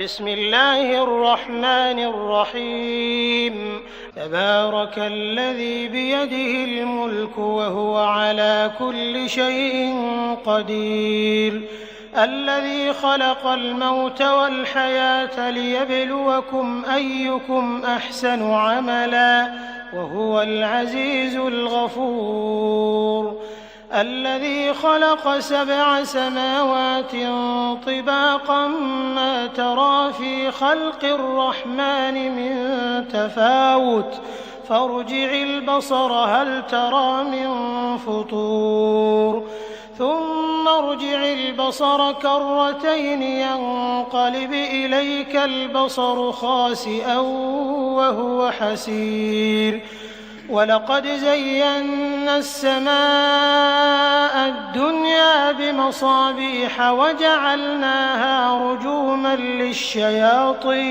بسم الله الرحمن الرحيم. تبارك الذي بيده الملك وهو على كل شيء قدير، الذي خلق الموت والحياة ليبلوكم أيكم أحسن عملا وهو العزيز الغفور، الذي خلق 7 سماوات طباقا ما ترى في خلق الرحمن من تفاوت فارجع البصر هل ترى من فطور ثم ارجع البصر كرتين ينقلب إليك البصر خاسئا وهو حسير، ولقد زينا السماء الدنيا بمصابيح وجعلناها رجوما للشياطين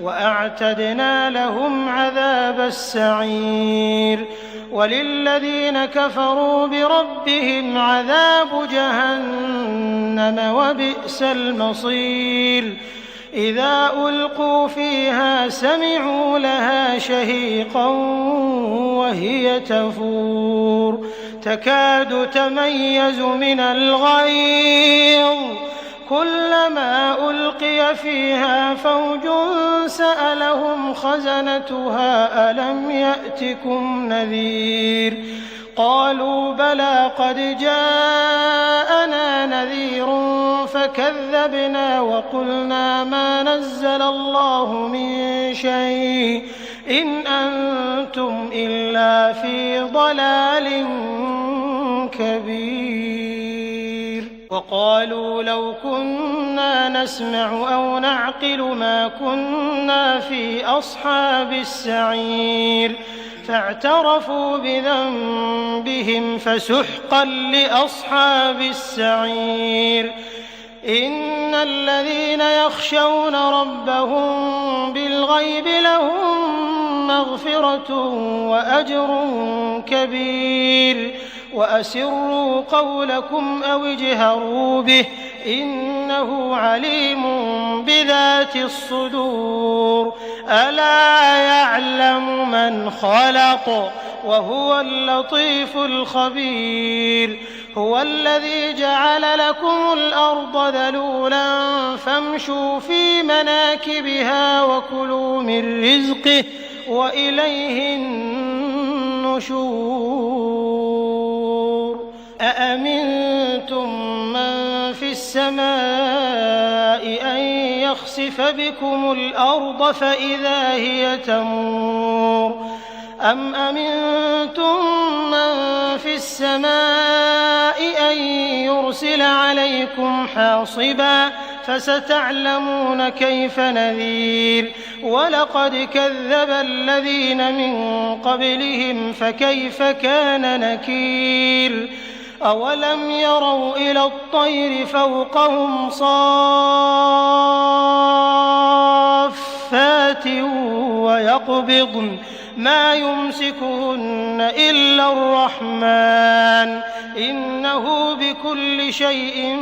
وأعتدنا لهم عذاب السعير، وللذين كفروا بربهم عذاب جهنم وبئس المصير. إذا ألقوا فيها سمعوا لها شهيقا وهي تفور تكاد تميز من الغيظ، كلما ألقي فيها فوج سألهم خزنتها ألم يأتكم نذير، قالوا بلى قد جاءنا نذير فكذبنا وقلنا ما نزل الله من شيء إن أنتم إلا في ضلال كبير. وقالوا لو كنا نسمع أو نعقل ما كنا في أصحاب السعير، فاعترفوا بذنبهم فسحقا لأصحاب السعير. إن الذين يخشون ربهم بالغيب لهم مغفرة وأجر كبير، وأسروا قولكم أو اجهروا به إنه عليم بذات الصدور، ألا يعلم من خلق وهو اللطيف الخبير. هو الذي جعل لكم الأرض ذلولا فامشوا في مناكبها وكلوا من رزقه وإليه النشور. أأمنتم من في السماء أن يخسف بكم الأرض فإذا هي تمور، أم أمنتم من في السماء أن يرسل عليكم حاصبا فستعلمون كيف نذير. ولقد كذب الذين من قبلهم فكيف كان نكير. أولم يروا إلى الطير فوقهم صافات ويقبضن ما يمسكهن إلا الرحمن إنه بكل شيء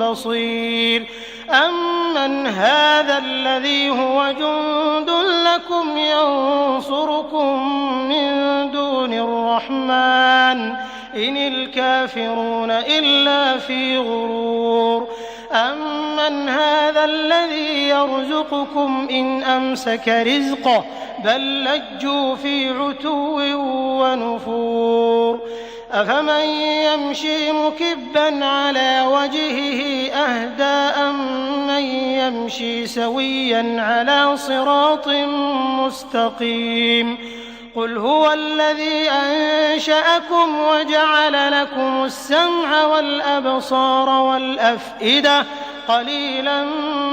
بصير. أمن هذا الذي هو جند لكم ينصركم من دون الرحمن إن الكافرون إلا في غرور. أمن هذا الذي يرزقكم إن أمسك رزقه بل لجوا في عتو ونفور. أفمن يمشي مكبا على وجهه أهدى أمن يمشي سويا على صراط مستقيم. قل هو الذي أنشأكم وجعل لكم السمع والأبصار والأفئدة قليلا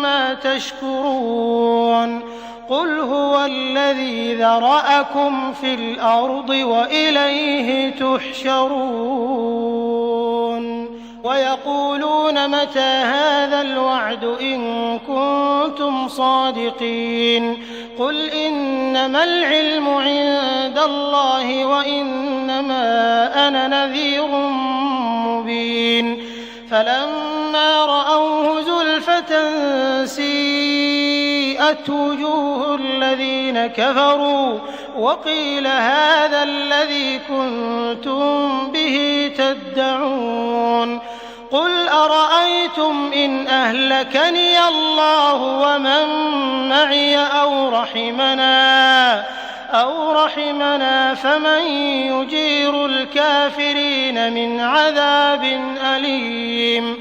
ما تشكرون. قل هو الذي ذرأكم في الأرض وإليه تحشرون. ويقولون متى هذا الوعد إن كنتم صادقين. قل إنما العلم عند الله وإنما أنا نذير مبين. فلما رأوه زلفى سيئت وجوه الذين كفروا وقيل هذا الذي كنتم به تدعون قل أرأيتم إن أهلكني الله ومن معي أو رحمنا فمن يجير الكافرين من عذاب أليم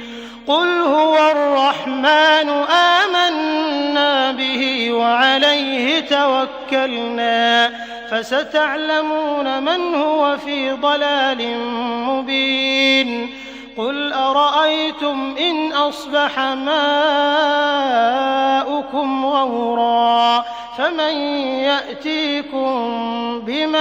قل هو الرحمن آمنا به وعليه توكلنا فستعلمون من هو في ضلال مبين قل أرأيتم إن أصبح ماؤكم غورا فمن يأتيكم بماء